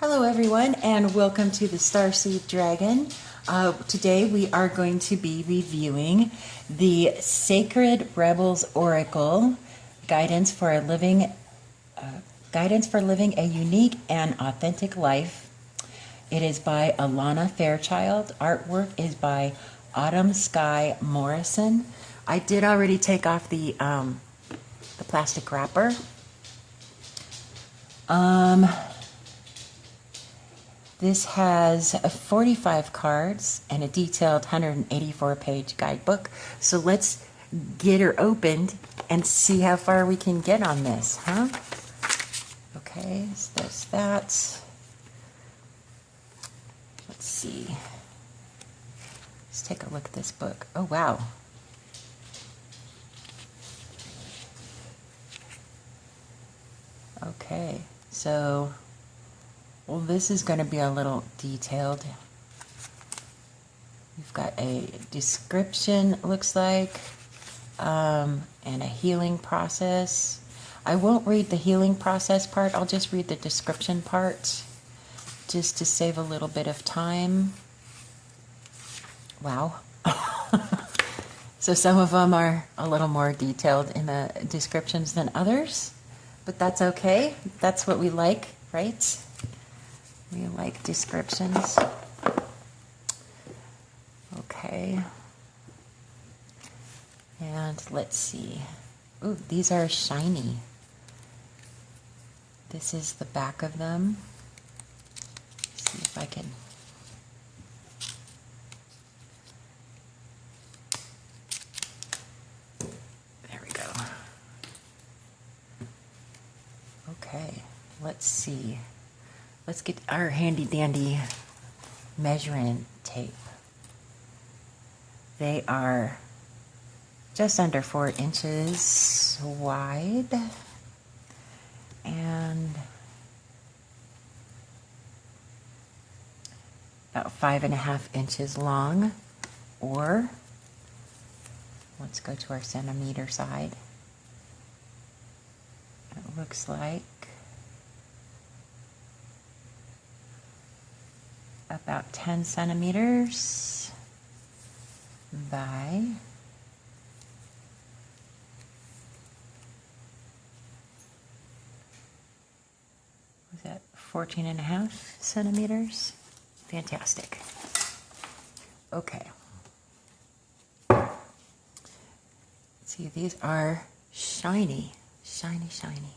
Hello everyone and welcome to the Starseed Dragon. Today we are going to be reviewing the Sacred Rebels Oracle, Guidance for Living a Unique and Authentic Life. It is by Alana Fairchild. Artwork is by Autumn Skye Morrison. I did already take off the plastic wrapper. This has 45 cards and a detailed 184-page guidebook. So let's get her opened and see how far we can get on this, huh? Okay, so there's that. Let's see. Let's take a look at this book. Oh, wow. Okay, so... well, this is going to be a little detailed. You've got a description, it looks like, and a healing process. I won't read the healing process part. I'll just read the description part, just to save a little bit of time. Wow. So some of them are a little more detailed in the descriptions than others, but that's okay. That's what we like, right? We like descriptions. Okay. And let's see. Ooh, these are shiny. This is the back of them. Let's see if I can. There we go. Okay, let's see. Let's get our handy dandy measuring tape. They are just under 4 inches wide and about 5.5 inches long, or let's go to our centimeter side. It looks like about 10 centimeters by was that 14.5 centimeters? Fantastic. Okay. Let's see, these are shiny, shiny, shiny.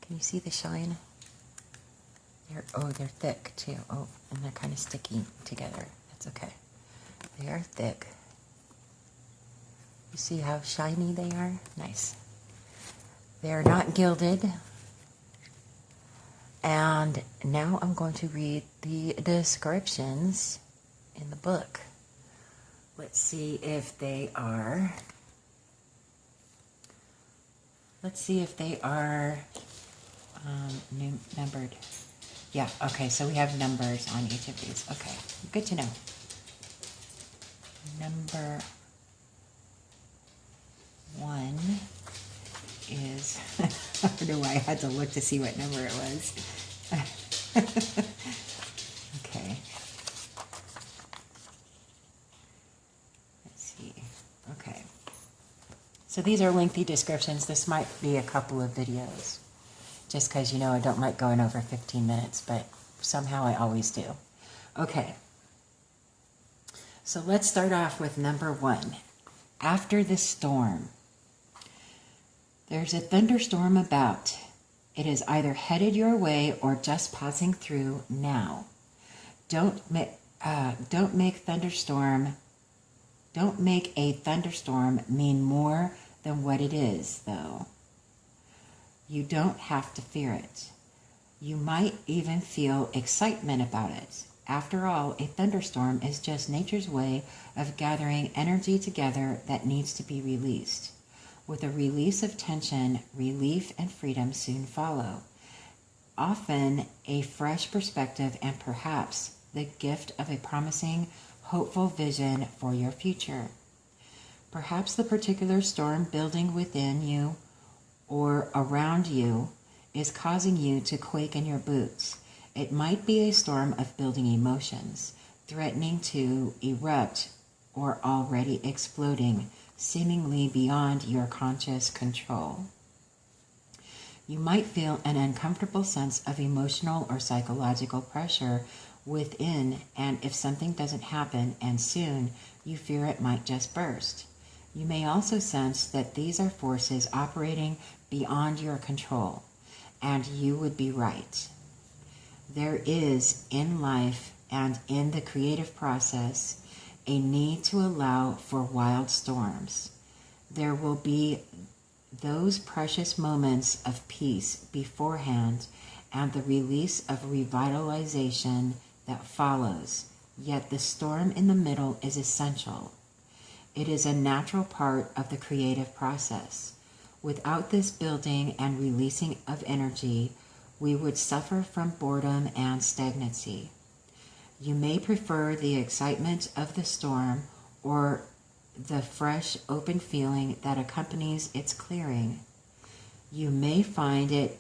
Can you see the shine? They're thick too. Oh, and they're kind of sticky together. That's okay. They are thick. You see how shiny they are? Nice. They are not gilded. And now I'm going to read the descriptions in the book. Let's see if they are... numbered. Yeah, okay, so we have numbers on each of these. Okay, good to know. Number 1 is, I don't know why I had to look to see what number it was. Okay. Let's see. Okay. So these are lengthy descriptions. This might be a couple of videos. Just because, you know, I don't like going over 15 minutes, but somehow I always do. Okay. So let's start off with number 1. After the storm. There's a thunderstorm about. It is either headed your way or just passing through now. Don't make a thunderstorm mean more than what it is, though. You don't have to fear it. You might even feel excitement about it. After all, a thunderstorm is just nature's way of gathering energy together that needs to be released. With a release of tension, relief and freedom soon follow. Often a fresh perspective and perhaps the gift of a promising, hopeful vision for your future. Perhaps the particular storm building within you or around you is causing you to quake in your boots. It might be a storm of building emotions, threatening to erupt or already exploding, seemingly beyond your conscious control. You might feel an uncomfortable sense of emotional or psychological pressure within, and if something doesn't happen and soon, you fear it might just burst. You may also sense that these are forces operating beyond your control, and you would be right. There is, in life and in the creative process, a need to allow for wild storms. There will be those precious moments of peace beforehand and the release of revitalization that follows, yet the storm in the middle is essential. It is a natural part of the creative process. Without this building and releasing of energy, we would suffer from boredom and stagnancy. You may prefer the excitement of the storm or the fresh, open feeling that accompanies its clearing. You may find it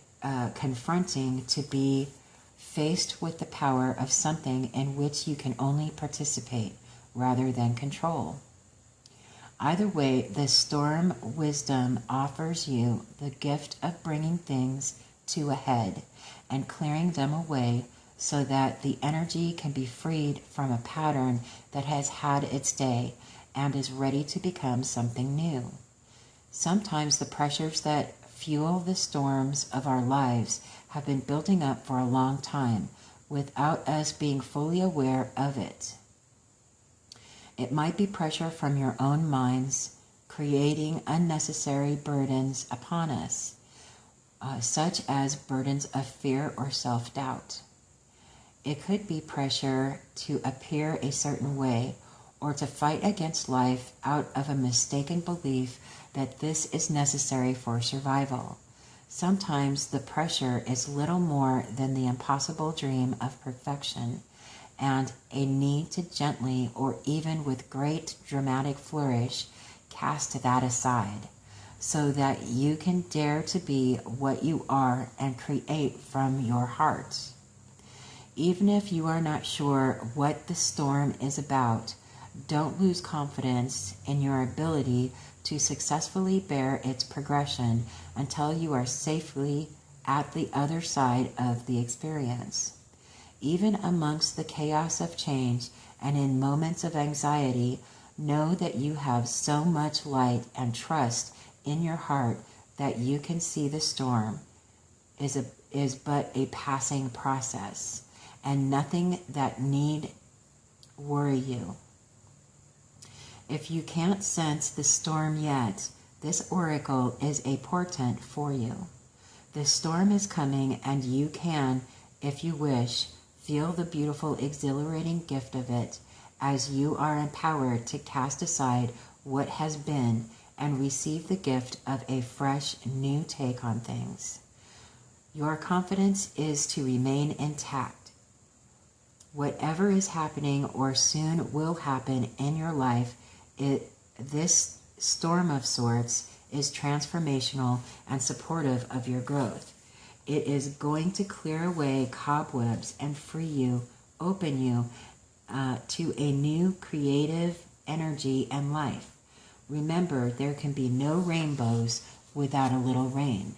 confronting to be faced with the power of something in which you can only participate rather than control. Either way, the storm wisdom offers you the gift of bringing things to a head and clearing them away so that the energy can be freed from a pattern that has had its day and is ready to become something new. Sometimes the pressures that fuel the storms of our lives have been building up for a long time without us being fully aware of it. It might be pressure from your own minds, creating unnecessary burdens upon us, such as burdens of fear or self-doubt. It could be pressure to appear a certain way or to fight against life out of a mistaken belief that this is necessary for survival. Sometimes the pressure is little more than the impossible dream of perfection and a need to gently or even with great dramatic flourish cast that aside so that you can dare to be what you are and create from your heart. Even if you are not sure what the storm is about, don't lose confidence in your ability to successfully bear its progression until you are safely at the other side of the experience. Even amongst the chaos of change and in moments of anxiety, know that you have so much light and trust in your heart that you can see the storm is but a passing process and nothing that need worry you. If you can't sense the storm yet, this oracle is a portent for you. The storm is coming and you can, if you wish, feel the beautiful, exhilarating gift of it as you are empowered to cast aside what has been and receive the gift of a fresh, new take on things. Your confidence is to remain intact. Whatever is happening or soon will happen in your life, this storm of sorts is transformational and supportive of your growth. It is going to clear away cobwebs and free you, open you to a new creative energy and life. Remember, there can be no rainbows without a little rain.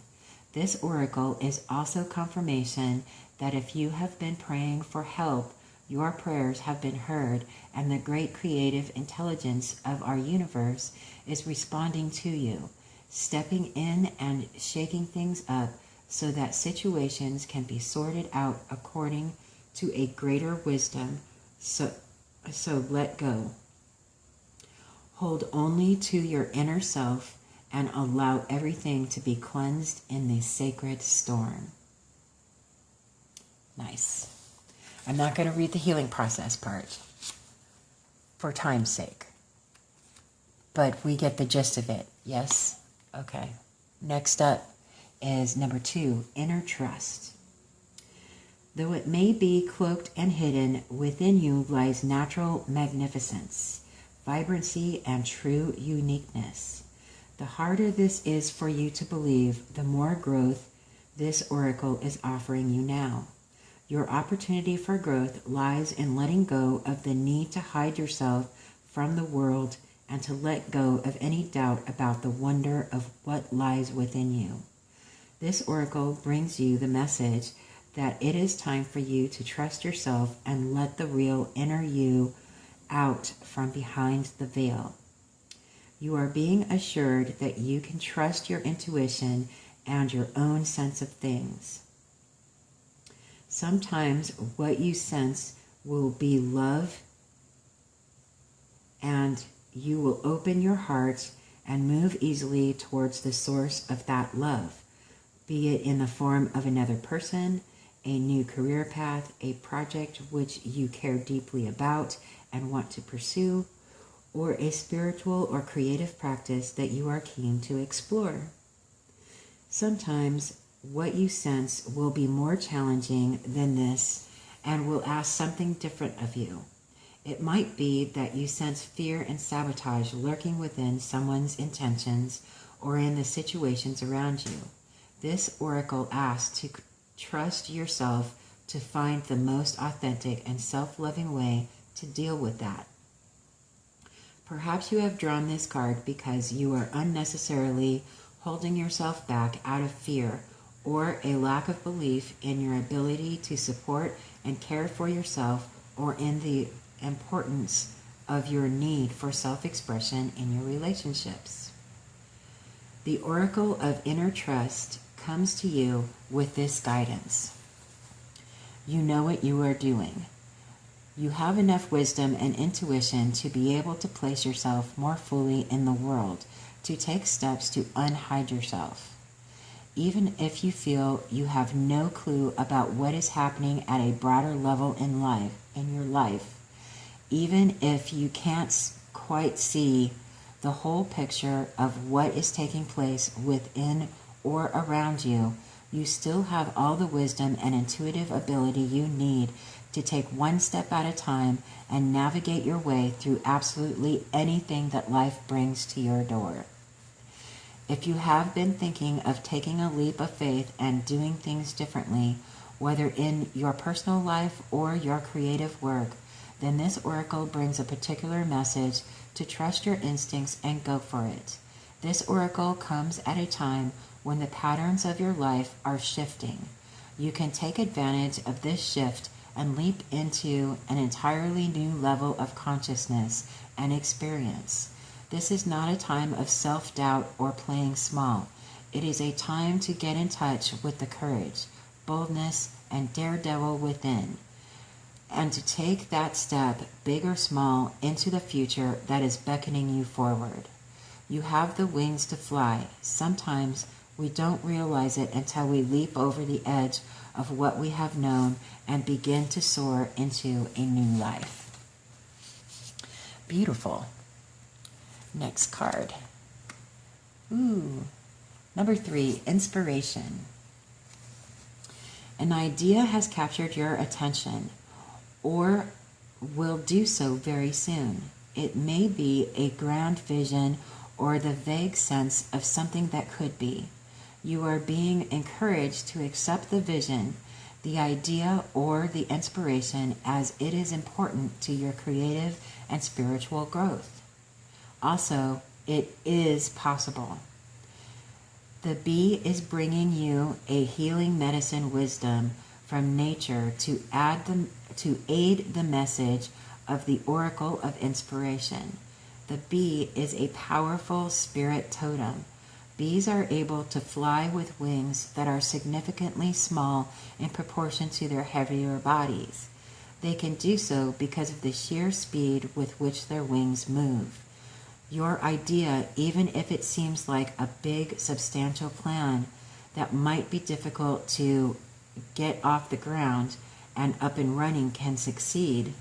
This oracle is also confirmation that if you have been praying for help, your prayers have been heard, and the great creative intelligence of our universe is responding to you, stepping in and shaking things up so that situations can be sorted out according to a greater wisdom. So let go. Hold only to your inner self and allow everything to be cleansed in the sacred storm. Nice. I'm not going to read the healing process part for time's sake, but we get the gist of it. Yes? Okay. Next up is number 2, inner trust. Though it may be cloaked and hidden, within you lies natural magnificence, vibrancy, and true uniqueness. The harder this is for you to believe, the more growth this oracle is offering you now. Your opportunity for growth lies in letting go of the need to hide yourself from the world and to let go of any doubt about the wonder of what lies within you. This oracle brings you the message that it is time for you to trust yourself and let the real inner you out from behind the veil. You are being assured that you can trust your intuition and your own sense of things. Sometimes what you sense will be love, and you will open your heart and move easily towards the source of that love, be it in the form of another person, a new career path, a project which you care deeply about and want to pursue, or a spiritual or creative practice that you are keen to explore. Sometimes what you sense will be more challenging than this and will ask something different of you. It might be that you sense fear and sabotage lurking within someone's intentions or in the situations around you. This oracle asks to trust yourself to find the most authentic and self-loving way to deal with that. Perhaps you have drawn this card because you are unnecessarily holding yourself back out of fear or a lack of belief in your ability to support and care for yourself, or in the importance of your need for self-expression in your relationships. The oracle of inner trust comes to you with this guidance. You know what you are doing. You have enough wisdom and intuition to be able to place yourself more fully in the world, to take steps to unhide yourself. Even if you feel you have no clue about what is happening at a broader level in your life, even if you can't quite see the whole picture of what is taking place within or around you, you still have all the wisdom and intuitive ability you need to take one step at a time and navigate your way through absolutely anything that life brings to your door. If you have been thinking of taking a leap of faith and doing things differently, whether in your personal life or your creative work, then this oracle brings a particular message to trust your instincts and go for it. This oracle comes at a time when the patterns of your life are shifting. You can take advantage of this shift and leap into an entirely new level of consciousness and experience. This is not a time of self-doubt or playing small. It is a time to get in touch with the courage, boldness, and daredevil within, and to take that step, big or small, into the future that is beckoning you forward. You have the wings to fly. Sometimes we don't realize it until we leap over the edge of what we have known and begin to soar into a new life. Beautiful. Next card. Number 3, inspiration. An idea has captured your attention, or will do so very soon. It may be a grand vision or the vague sense of something that could be. You are being encouraged to accept the vision, the idea, or the inspiration, as it is important to your creative and spiritual growth. Also, it is possible. The bee is bringing you a healing medicine wisdom from nature to aid the message of the oracle of inspiration. The bee is a powerful spirit totem. Bees are able to fly with wings that are significantly small in proportion to their heavier bodies. They can do so because of the sheer speed with which their wings move. Your idea, even if it seems like a big, substantial plan that might be difficult to get off the ground and up and running, can succeed.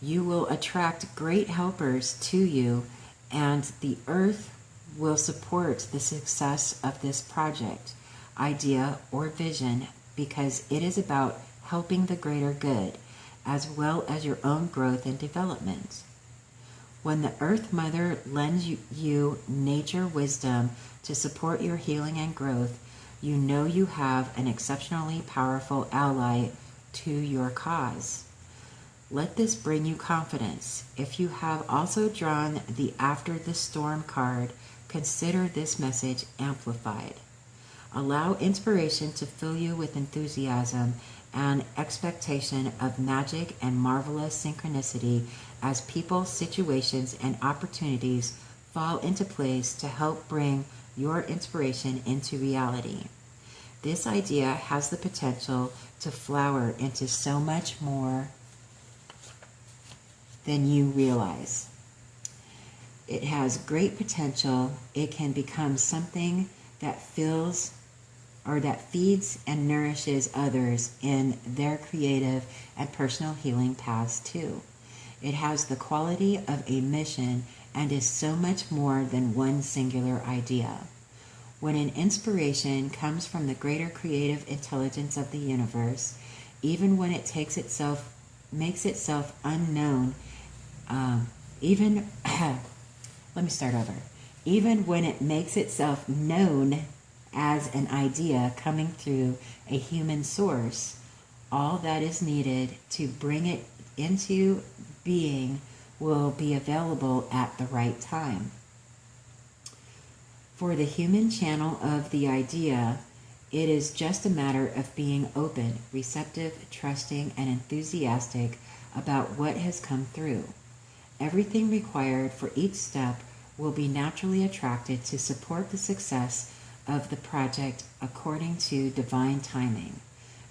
You will attract great helpers to you, and the earth will support the success of this project, idea, or vision, because it is about helping the greater good, as well as your own growth and development. When the Earth Mother lends you nature wisdom to support your healing and growth, You know you have an exceptionally powerful ally to your cause. Let this bring you confidence. If you have also drawn the After the Storm card, consider this message amplified. Allow inspiration to fill you with enthusiasm and expectation of magic and marvelous synchronicity as people, situations, and opportunities fall into place to help bring your inspiration into reality. This idea has the potential to flower into so much more than you realize. It has great potential. It can become something that feeds and nourishes others in their creative and personal healing paths too. It has the quality of a mission and is so much more than one singular idea. When an inspiration comes from the greater creative intelligence of the universe, even when it makes itself unknown, even when it makes itself known as an idea coming through a human source, all that is needed to bring it into being will be available at the right time. For the human channel of the idea, it is just a matter of being open, receptive, trusting, and enthusiastic about what has come through. Everything required for each step will be naturally attracted to support the success of the project according to divine timing.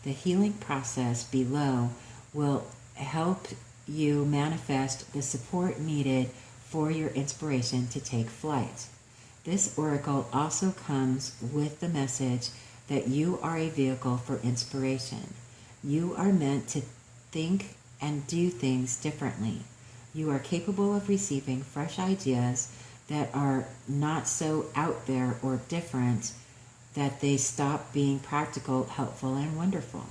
The healing process below will help you manifest the support needed for your inspiration to take flight. This oracle also comes with the message that you are a vehicle for inspiration. You are meant to think and do things differently. You are capable of receiving fresh ideas that are not so out there or different that they stop being practical, helpful, and wonderful.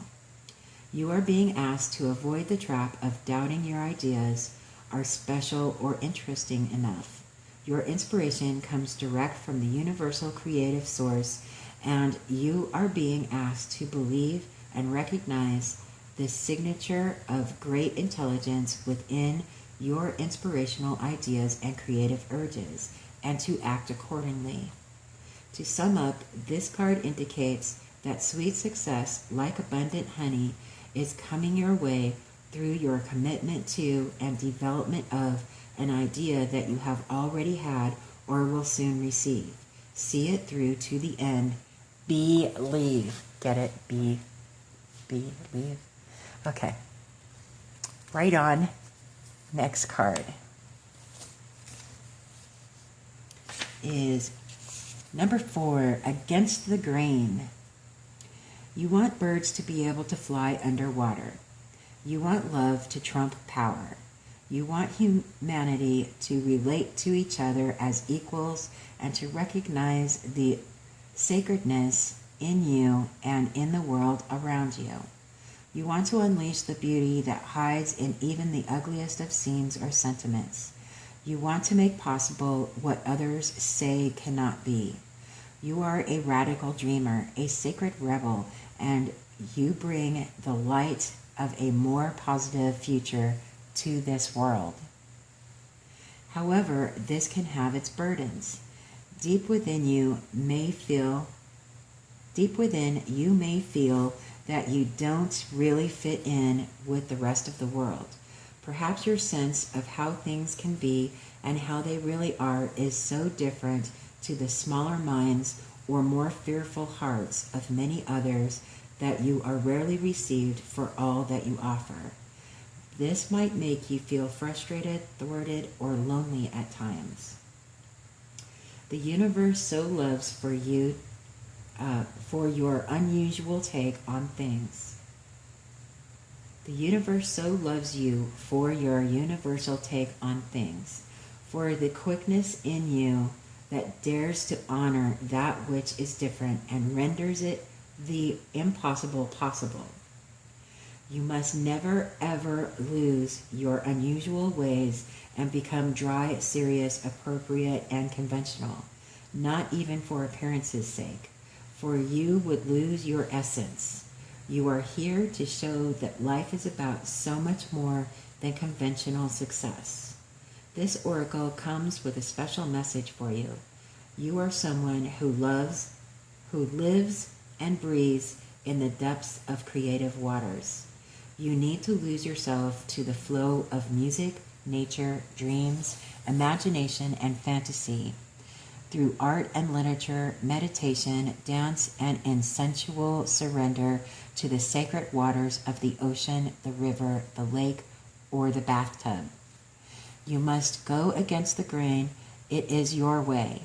You are being asked to avoid the trap of doubting your ideas are special or interesting enough. Your inspiration comes direct from the universal creative source, and you are being asked to believe and recognize the signature of great intelligence within your inspirational ideas and creative urges, and to act accordingly. To sum up, this card indicates that sweet success, like abundant honey, is coming your way through your commitment to and development of an idea that you have already had or will soon receive. See it through to the end. Believe. Get it? Believe. Okay. Right on. Next card is number 4, Against the Grain. You want birds to be able to fly underwater. You want love to trump power. You want humanity to relate to each other as equals and to recognize the sacredness in you and in the world around you. You want to unleash the beauty that hides in even the ugliest of scenes or sentiments. You want to make possible what others say cannot be. You are a radical dreamer, a sacred rebel, and you bring the light of a more positive future to this world. However, this can have its burdens. Deep within you may feel that you don't really fit in with the rest of the world. Perhaps your sense of how things can be and how they really are is so different to the smaller minds or more fearful hearts of many others that you are rarely received for all that you offer. This might make you feel frustrated, thwarted, or lonely at times. The universe so loves for you for your unusual take on things. The universe so loves you for your universal take on things, for the quickness in you that dares to honor that which is different and renders it the impossible possible. You must never ever lose your unusual ways and become dry, serious, appropriate, and conventional, not even for appearance's sake. for you would lose your essence. You are here to show that life is about so much more than conventional success. This oracle comes with a special message for you. You are someone who lives and breathes in the depths of creative waters. You need to lose yourself to the flow of music, nature, dreams, imagination, and fantasy. Through art and literature, meditation, dance, and in sensual surrender to the sacred waters of the ocean, the river, the lake, or the bathtub. You must go against the grain. It is your way.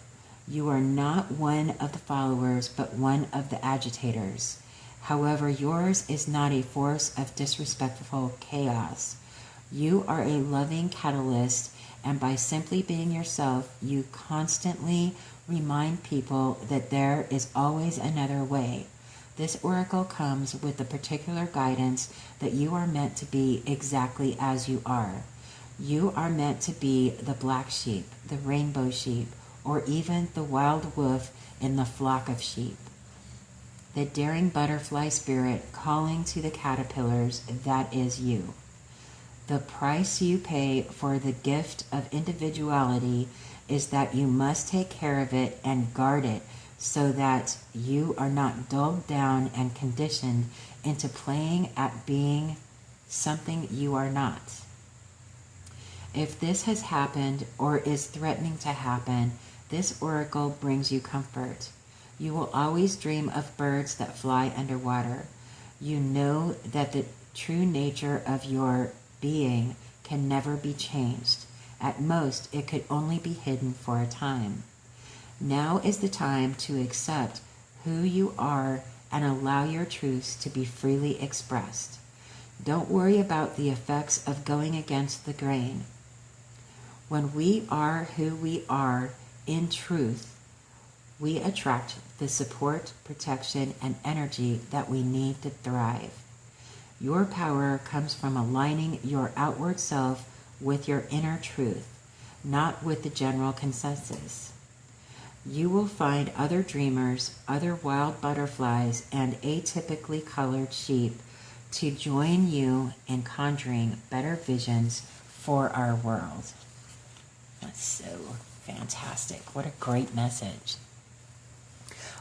You are not one of the followers, but one of the agitators. However, yours is not a force of disrespectful chaos. You are a loving catalyst, and by simply being yourself, you constantly remind people that there is always another way. This oracle comes with the particular guidance that you are meant to be exactly as you are. You are meant to be the black sheep, the rainbow sheep, or even the wild wolf in the flock of sheep. The daring butterfly spirit calling to the caterpillars, that is you. The price you pay for the gift of individuality is that you must take care of it and guard it so that you are not dulled down and conditioned into playing at being something you are not. If this has happened or is threatening to happen, this oracle brings you comfort. You will always dream of birds that fly underwater. You know that the true nature of your being can never be changed. At most, it could only be hidden for a time. Now is the time to accept who you are and allow your truths to be freely expressed. Don't worry about the effects of going against the grain. When we are who we are in truth, we attract the support, protection, and energy that we need to thrive. Your power comes from aligning your outward self with your inner truth, not with the general consensus. You will find other dreamers, other wild butterflies, and atypically colored sheep to join you in conjuring better visions for our world. That's so fantastic. What a great message.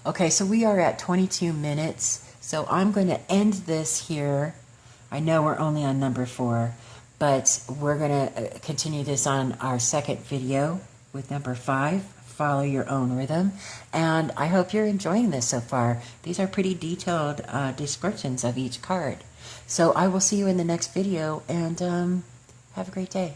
Okay, so we are at 22 minutes, so I'm going to end this here. I know we're only on number 4, but we're going to continue this on our second video with number 5, Follow Your Own Rhythm. And I hope you're enjoying this so far. These are pretty detailed descriptions of each card. So I will see you in the next video, and have a great day.